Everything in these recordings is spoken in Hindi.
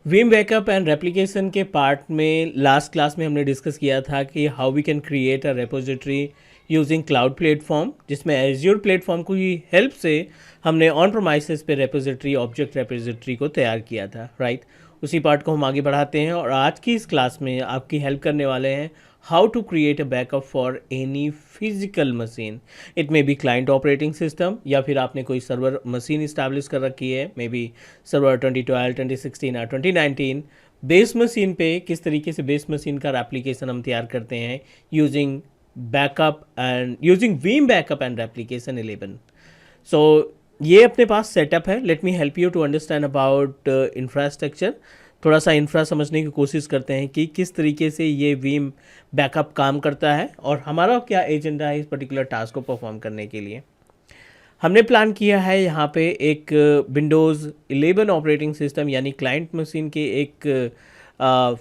विम बैकअप एंड रेप्लिकेशन के पार्ट में लास्ट क्लास में हमने डिस्कस किया था कि how we can create a repository using cloud platform, जिसमें एज्योर प्लेटफॉर्म की हेल्प से हमने ऑन प्रोमाइसेस पे रेपोजिटरी ऑब्जेक्ट रेपोजिटरी को तैयार किया था, राइट। उसी पार्ट को हम आगे बढ़ाते हैं और आज की इस क्लास में आपकी हेल्प करने वाले हैं how to create a backup for any physical machine. It may be client operating system या फिर आपने कोई सर्वर मशीन इस्टेब्लिश कर रखी है, मे बी सर्वर 2012, 2016 और 2019। बेस मशीन पे किस तरीके से बेस मशीन का एप्लीकेशन हम तैयार करते हैं using backup and using Veeam backup and application 11। So ये अपने पास सेटअप है। Let me help you to understand about infrastructure. थोड़ा सा इंफ्रा समझने की कोशिश करते हैं कि किस तरीके से ये वीम बैकअप काम करता है और हमारा क्या एजेंडा है इस पर्टिकुलर टास्क को परफॉर्म करने के लिए। हमने प्लान किया है यहाँ पे एक विंडोज़ 11 ऑपरेटिंग सिस्टम यानी क्लाइंट मशीन के एक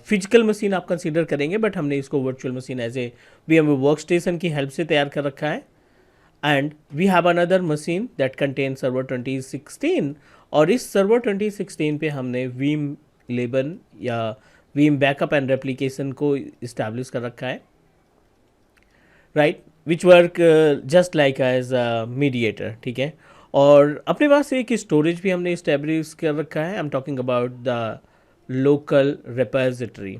फिजिकल मशीन आप कंसीडर करेंगे, बट हमने इसको virtual machine as a VMware workstation की हेल्प से तैयार कर रखा है। And we have another machine that contain server 2016 और इस सर्वर 2016 पे हमने वीम 11 या वीम बैकअप एंड रेप्लिकेशन को इस्टेब्लिश कर रखा है, right, which work just like as a mediator, ठीक है। और अपने पास एक स्टोरेज भी हमने इस्टेब्लिश कर रखा है। I am talking about the local repository.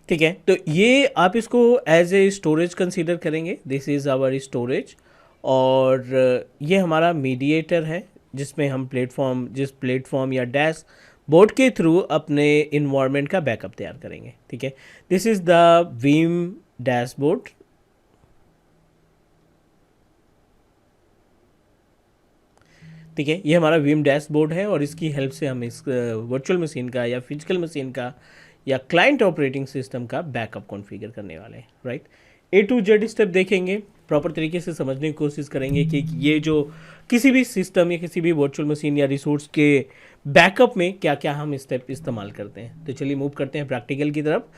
ठीक है, तो ये आप इसको एज ए स्टोरेज कंसीडर करेंगे। दिस इज़ आवर स्टोरेज और ये हमारा मीडिएटर है जिसमें हम जिस प्लेटफॉर्म या डैश बोर्ड के थ्रू अपने इन्वायरमेंट का बैकअप तैयार करेंगे, ठीक है। This is the Vim dashboard. ठीक है, ये हमारा वीम डैशबोर्ड है और इसकी हेल्प से हम इस वर्चुअल मशीन का या फिजिकल मशीन का या क्लाइंट ऑपरेटिंग सिस्टम का बैकअप कॉन्फ़िगर करने वाले हैं, right. A to Z step देखेंगे, प्रॉपर तरीके से समझने की कोशिश करेंगे कि ये जो किसी भी सिस्टम या किसी भी वर्चुअल मशीन या रिसोर्स के बैकअप में क्या क्या हम स्टेप इस्तेमाल करते हैं। तो चलिए मूव करते हैं प्रैक्टिकल की तरफ।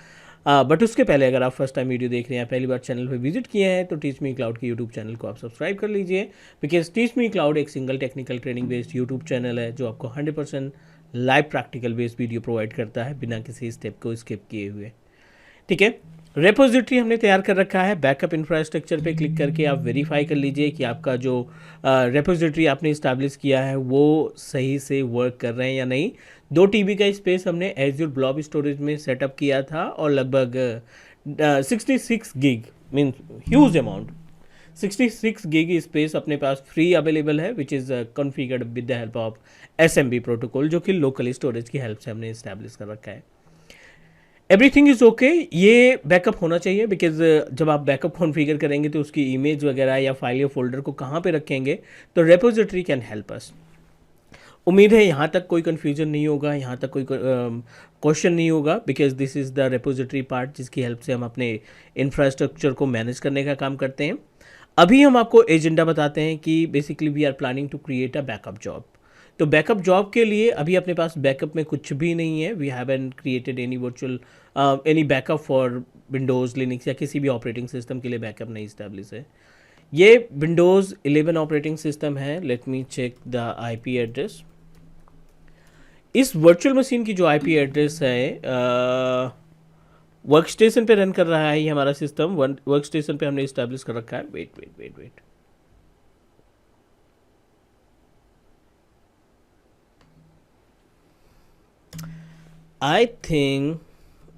बट उसके पहले अगर आप फर्स्ट टाइम वीडियो देख रहे हैं, पहली बार चैनल पर विजिट किए हैं, तो टीच मी क्लाउड के यूट्यूब चैनल को आप सब्सक्राइब कर लीजिए, बिकॉज टीच मी क्लाउड एक single technical training based YouTube channel है जो आपको 100% live practical based video provide करता है बिना किसी स्टेप को स्किप किए हुए, ठीक है। रेपोजिटरी हमने तैयार कर रखा है। बैकअप इंफ्रास्ट्रक्चर पे क्लिक करके आप वेरीफाई कर लीजिए कि आपका जो रेपोजिटरी आपने इस्टेब्लिश किया है वो सही से वर्क कर रहे हैं या नहीं। 2 TB का स्पेस हमने एज्योर ब्लॉब स्टोरेज में सेटअप किया था और लगभग 66 gig mean huge amount 66 gig space अपने पास फ्री अवेलेबल है, which is configured with the help of SMB protocol, जो कि लोकल स्टोरेज की हेल्प से हमने इस्टेब्लिश कर रखा है। Everything is okay. ये बैकअप होना चाहिए बिकॉज जब आप बैकअप कॉन्फ़िगर करेंगे तो उसकी इमेज वगैरह या फाइल या फोल्डर को कहाँ पे रखेंगे, तो रेपोजिटरी कैन हेल्प अस। उम्मीद है यहाँ तक कोई कन्फ्यूजन नहीं होगा, यहाँ तक कोई क्वेश्चन नहीं होगा, because this is the repository part जिसकी हेल्प से हम अपने इंफ्रास्ट्रक्चर को मैनेज करने का काम करते हैं। अभी हम आपको एजेंडा बताते हैं कि basically we are planning to create a backup job. तो बैकअप जॉब के लिए अभी अपने पास बैकअप में कुछ भी नहीं है। We haven't created any virtual any backup for Windows Linux या किसी भी ऑपरेटिंग सिस्टम के लिए बैकअप नहीं इस्टेब्लिश है। ये विंडोज़ 11 ऑपरेटिंग सिस्टम है। Let me check the IP address. इस वर्चुअल मशीन की जो IP एड्रेस है वर्क स्टेशन पे रन कर रहा है ये हमारा सिस्टम। वर्क स्टेशन पे हमने इस्टेब्लिश कर रखा है। Wait wait wait wait, I think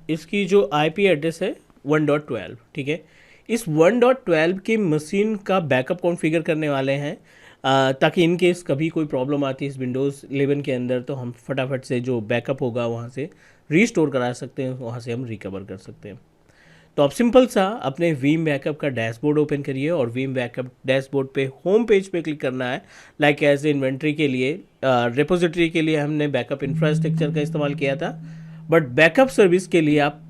इसकी जो IP एड्रेस है 1.12, ठीक है। इस 1.12 की मशीन का बैकअप कॉन्फ़िगर करने वाले हैं ताकि इन केस कभी कोई प्रॉब्लम आती है इस विंडोज़ 11 के अंदर तो हम फटाफट से जो बैकअप होगा वहाँ से रीस्टोर करा सकते हैं, वहाँ से हम रिकवर कर सकते हैं। तो आप सिंपल सा अपने वीम बैकअप का डैशबोर्ड ओपन करिए और वीम बैकअप डैशबोर्ड पे होम पेज पे क्लिक करना है। लाइक एज ए इन्वेंट्री के लिए रेपोजिटरी के लिए हमने बैकअप इंफ्रास्ट्रक्चर का इस्तेमाल किया था, बट बैकअप सर्विस के लिए आप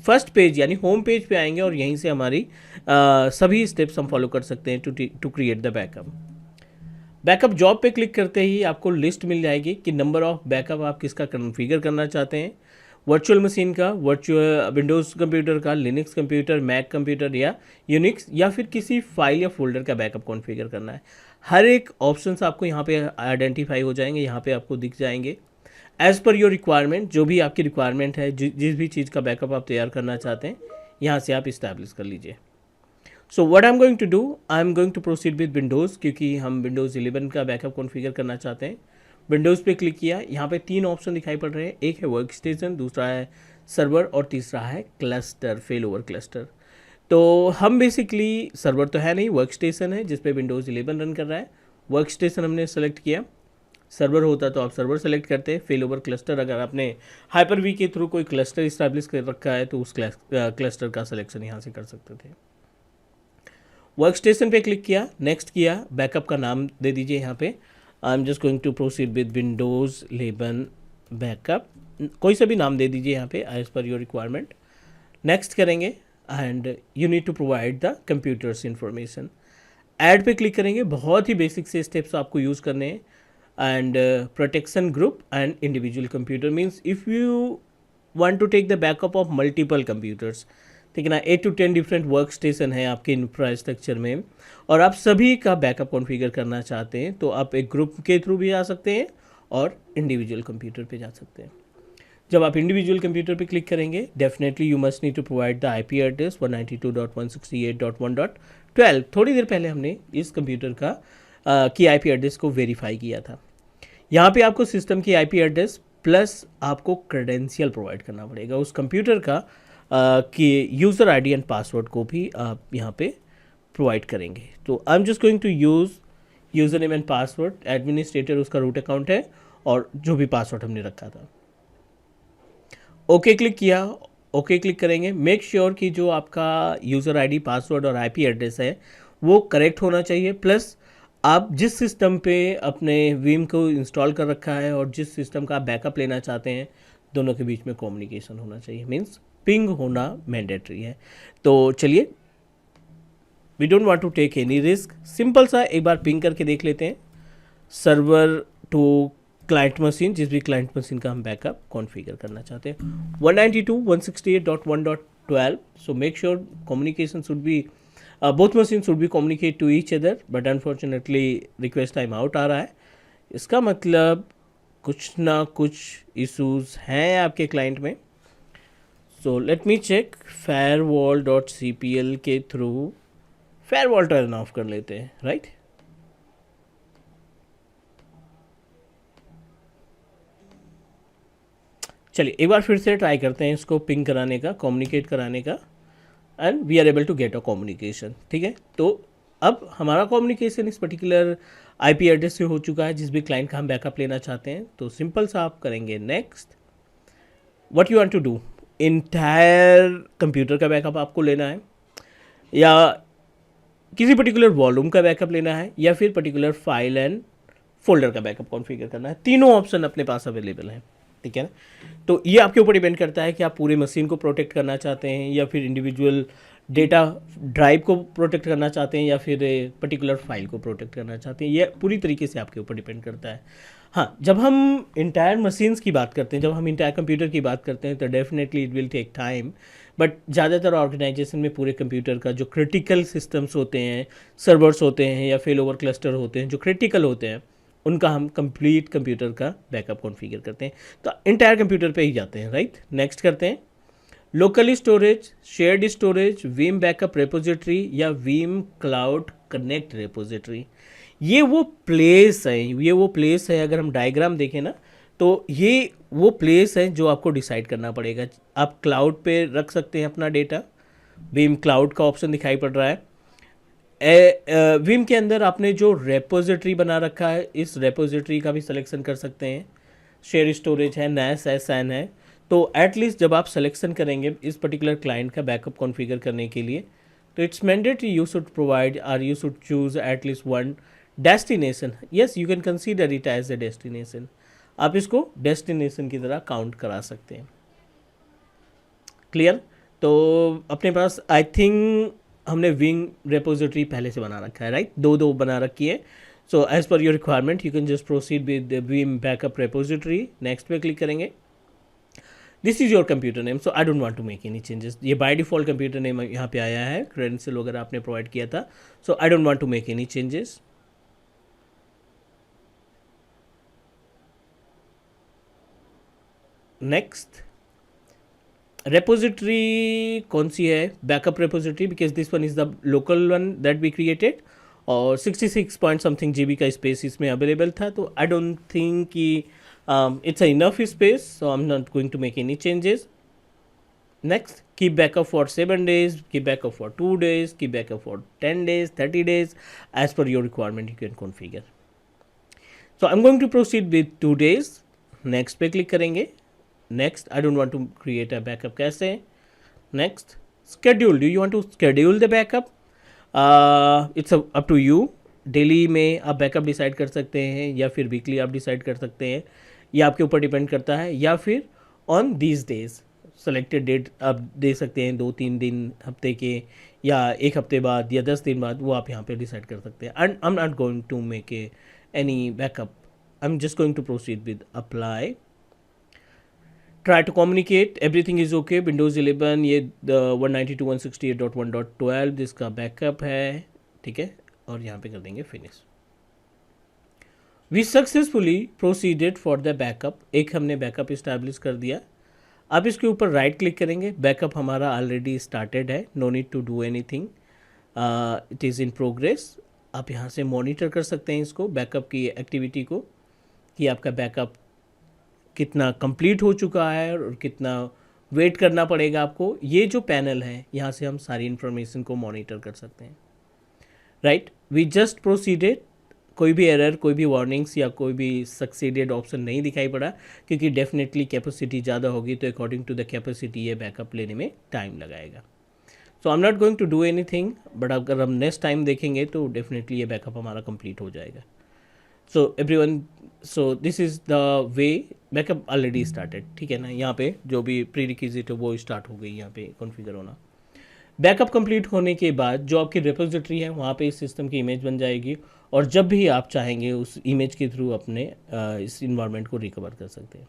फर्स्ट पेज यानी होम पेज पे आएंगे और यहीं से हमारी सभी स्टेप्स हम फॉलो कर सकते हैं to create the backup. Backup job पे क्लिक करते ही आपको लिस्ट मिल जाएगी कि नंबर ऑफ बैकअप आप किसका कॉन्फ़िगर करना चाहते हैं। वर्चुअल मशीन का, वर्चुअल विंडोज़ कंप्यूटर का, लिनक्स कंप्यूटर, मैक कंप्यूटर या यूनिक्स या फिर किसी फाइल या फोल्डर का बैकअप कॉन्फ़िगर करना है। हर एक ऑप्शंस आपको यहाँ पे आइडेंटिफाई हो जाएंगे, यहाँ पे आपको दिख जाएंगे एज़ पर योर रिक्वायरमेंट। जो भी आपकी रिक्वायरमेंट है, जिस भी चीज़ का बैकअप आप तैयार करना चाहते हैं, यहाँ से आप इस्टेब्लिश कर लीजिए। So what I am going to do, I am going to proceed with Windows, क्योंकि हम विंडोज़ 11 का बैकअप कॉन्फ़िगर करना चाहते हैं। विंडोज़ पे क्लिक किया, यहाँ पे 3 ऑप्शन दिखाई पड़ रहे हैं। एक है वर्क स्टेशन, दूसरा है सर्वर और तीसरा है क्लस्टर, फेल ओवर क्लस्टर। तो हम बेसिकली, सर्वर तो है नहीं, वर्क स्टेशन है जिस पे विंडोज़ 11 रन कर रहा है। वर्क स्टेशन हमने सेलेक्ट किया, सर्वर होता तो आप सर्वर सेलेक्ट करते हैं। फेल ओवर क्लस्टर, अगर आपने हाइपर वी के थ्रू कोई क्लस्टर इस्टेब्लिश कर रखा है तो उस क्लस्टर का सिलेक्शन यहाँ से कर सकते थे। वर्क स्टेशन पे क्लिक किया, नेक्स्ट किया, बैकअप का नाम दे दीजिए यहाँ पे। I am just going to proceed with Windows 11 backup, कोई सा भी नाम दे दीजिए यहाँ पे एज पर योर रिक्वायरमेंट। नेक्स्ट करेंगे and you need to provide the computers information. Add पे क्लिक करेंगे, बहुत ही बेसिक से स्टेप्स आपको यूज़ करने हैं। And protection group and individual computer means if you want to take the backup of multiple computers, ठीक है ना, 8 to 10 डिफरेंट वर्क स्टेशन है आपके इंफ्रास्ट्रक्चर में और आप सभी का बैकअप कॉन्फ़िगर करना चाहते हैं, तो आप एक ग्रुप के थ्रू भी जा सकते हैं और इंडिविजुअल कंप्यूटर पे जा सकते हैं। जब आप इंडिविजुअल कंप्यूटर पे क्लिक करेंगे, definitely you must need to provide the IP address 192.168.1.12। थोड़ी देर पहले हमने इस कंप्यूटर की आईपी एड्रेस को वेरीफाई किया था। यहाँ पे आपको सिस्टम की आईपी एड्रेस प्लस आपको क्रेडेंशियल प्रोवाइड करना पड़ेगा उस कंप्यूटर का कि यूज़र आईडी एंड पासवर्ड को भी आप यहाँ पे प्रोवाइड करेंगे। तो I am just going to use username and password, administrator उसका रूट अकाउंट है और जो भी पासवर्ड हमने रखा था। ओके क्लिक किया, ओके क्लिक करेंगे। मेक श्योर कि जो आपका यूज़र आईडी, पासवर्ड और आईपी एड्रेस है वो करेक्ट होना चाहिए, प्लस आप जिस सिस्टम पे अपने वीम को इंस्टॉल कर रखा है और जिस सिस्टम का आप बैकअप लेना चाहते हैं, दोनों के बीच में कम्युनिकेशन होना चाहिए, मीन्स पिंग होना मैंडेटरी है। तो चलिए, we don't want to take any risk, simple सा एक बार पिंग करके देख लेते हैं सर्वर टू क्लाइंट मशीन, जिस भी क्लाइंट मशीन का हम बैकअप कॉन्फ़िगर करना चाहते हैं, 192.168.1.12। So make sure communication should be, both machine should be communicate to each other, but unfortunately request time out आ रहा है। इसका मतलब कुछ ना कुछ इशूज़ हैं आपके क्लाइंट में। So let me check, firewall.cpl के थ्रू फायरवॉल टर्न ऑफ कर लेते हैं, राइट। चलिए एक बार फिर से ट्राई करते हैं इसको पिंग कराने का, कम्युनिकेट कराने का, and we are able to get a communication, ठीक है। तो अब हमारा कम्युनिकेशन इस पर्टिकुलर आईपी एड्रेस से हो चुका है जिस भी क्लाइंट का हम बैकअप लेना चाहते हैं। तो सिंपल सा आप करेंगे next, what you want to do, entire computer का बैकअप आपको लेना है या किसी पर्टिकुलर वॉल्यूम का बैकअप लेना है या फिर पर्टिकुलर फाइल एंड फोल्डर का बैकअप कॉन्फ़िगर करना है, तीनों ऑप्शन अपने पास अवेलेबल हैं, ठीक है ना। तो ये आपके ऊपर डिपेंड करता है कि आप पूरे मशीन को प्रोटेक्ट करना चाहते हैं या फिर इंडिविजुअल डेटा ड्राइव को प्रोटेक्ट करना चाहते हैं या फिर पर्टिकुलर फाइल को प्रोटेक्ट करना चाहते हैं। ये पूरी तरीके से आपके ऊपर डिपेंड करता है। हाँ, जब हम इंटायर मशीन्स की बात करते हैं, जब हम इंटायर कंप्यूटर की बात करते हैं, तो definitely it will take time, but ज़्यादातर ऑर्गेनाइजेशन में पूरे कंप्यूटर का जो क्रिटिकल सिस्टम्स होते हैं, सर्वर्स होते हैं या फेल ओवर क्लस्टर होते हैं जो क्रिटिकल होते हैं, उनका हम कंप्लीट कंप्यूटर का बैकअप कॉन्फ़िगर करते हैं। तो इंटायर कंप्यूटर पे ही जाते हैं, राइट। नेक्स्ट करते हैं locally storage, shared storage, Vim backup repository या वीम क्लाउड कनेक्ट रेपोजिटरी। ये वो प्लेस है, अगर हम डायग्राम देखें ना, तो ये वो प्लेस है जो आपको डिसाइड करना पड़ेगा। आप क्लाउड पे रख सकते हैं अपना डेटा, वीम क्लाउड का ऑप्शन दिखाई पड़ रहा है। वीम के अंदर आपने जो रेपोजिटरी बना रखा है, इस रेपोजिटरी का भी सिलेक्शन कर सकते हैं। शेयर स्टोरेज है, NAS है, SAN है। तो एटलीस्ट जब आप सिलेक्शन करेंगे इस पर्टिकुलर क्लाइंट का बैकअप कॉन्फ़िगर करने के लिए, तो it's mandatory you should provide और you should choose at least one destination. Yes, you can consider it as a destination. आप इसको डेस्टिनेशन की तरह काउंट करा सकते हैं। क्लियर। तो अपने पास आई थिंक हमने विंग रेपोजिटरी पहले से बना रखा है, राइट, दो बना रखी है। सो एज पर your requirement you can just proceed with Veeam backup repository. Next पे क्लिक करेंगे। This is your computer name, so I don't want to make any changes. ये बाय डिफ़ॉल्ट कंप्यूटर नेम यहाँ पे आया है, क्रेडेंशियल वगैरह आपने प्रोवाइड किया था, so I don't want to make any changes. Next, repository कौन सी है? Backup repository, because this one is the local one that we created, और 66 पॉइंट समथिंग GB का स्पेस इसमें अवेलेबल था, तो आई डोंट थिंक कि it's a enough space, so I am not going to make any changes. Next, keep backup for 7 days, keep backup for 2 days, keep backup for 10 days, 30 days, as per your requirement you can configure. So I'm going to proceed with 2 days. Next पे click करेंगे. Next, I don't want to create a backup. कैसे? Next, schedule. Do you want to schedule the backup? It's up to you. Daily में आप बैकअप डिसाइड कर सकते हैं, या फिर वीकली आप डिसाइड कर सकते हैं, ये आपके ऊपर डिपेंड करता है, या फिर on these days selected date आप दे सकते हैं, 2-3 दिन हफ्ते के, या एक हफ्ते बाद, या 10 दिन बाद, वो आप यहाँ पे डिसाइड कर सकते हैं. And I am not going to make any backup, I am just going to proceed with apply. Try to communicate, everything is okay. Windows 11 ये 192.168.1.12 जिसका बैकअप है, ठीक है, और यहाँ पे कर देंगे finish. We successfully proceeded for the backup. एक हमने बैकअप इस्टेब्लिश कर दिया. अब इसके ऊपर राइट क्लिक करेंगे. बैकअप हमारा ऑलरेडी स्टार्टेड है, no need to do anything, it is in progress. आप यहाँ से मॉनिटर कर सकते हैं इसको, बैकअप की एक्टिविटी को, कि आपका बैकअप कितना कंप्लीट हो चुका है और कितना वेट करना पड़ेगा आपको. ये जो पैनल है, यहाँ से हम सारी इन्फॉर्मेशन को मॉनिटर कर सकते हैं. Right, we just proceeded. कोई भी एरर, कोई भी वार्निंग्स या कोई भी सक्सीडेड ऑप्शन नहीं दिखाई पड़ा, क्योंकि डेफिनेटली कैपेसिटी ज़्यादा होगी, तो अकॉर्डिंग टू द कैपेसिटी ये बैकअप लेने में टाइम लगाएगा. So I am not going to do anything, but अगर हम नेक्स्ट टाइम देखेंगे तो डेफिनेटली ये बैकअप हमारा कंप्लीट हो जाएगा. So everyone, so this is the way. Backup already started, ठीक है ना. यहाँ पे जो भी प्री रिक्विजिट है वो स्टार्ट हो गई यहाँ पे कॉन्फ़िगर होना. बैकअप कंप्लीट होने के बाद जो आपकी रिपोजिटरी है, वहाँ पे इस सिस्टम की इमेज बन जाएगी, और जब भी आप चाहेंगे उस इमेज के थ्रू अपने इस इन्वायरमेंट को रिकवर कर सकते हैं.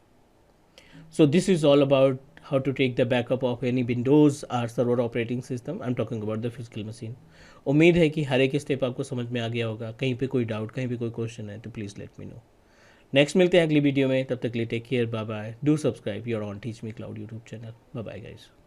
So this is all about how to take the backup of any Windows or server operating system. I'm talking about the physical machine. उम्मीद है कि हर एक स्टेप आपको समझ में आ गया होगा. कहीं पे कोई डाउट, कहीं पे कोई क्वेश्चन है तो please let me know. Next मिलते हैं अगली वीडियो में, तब तक के लिए take care, bye bye. Do subscribe your on teach me cloud YouTube channel. Bye bye guys.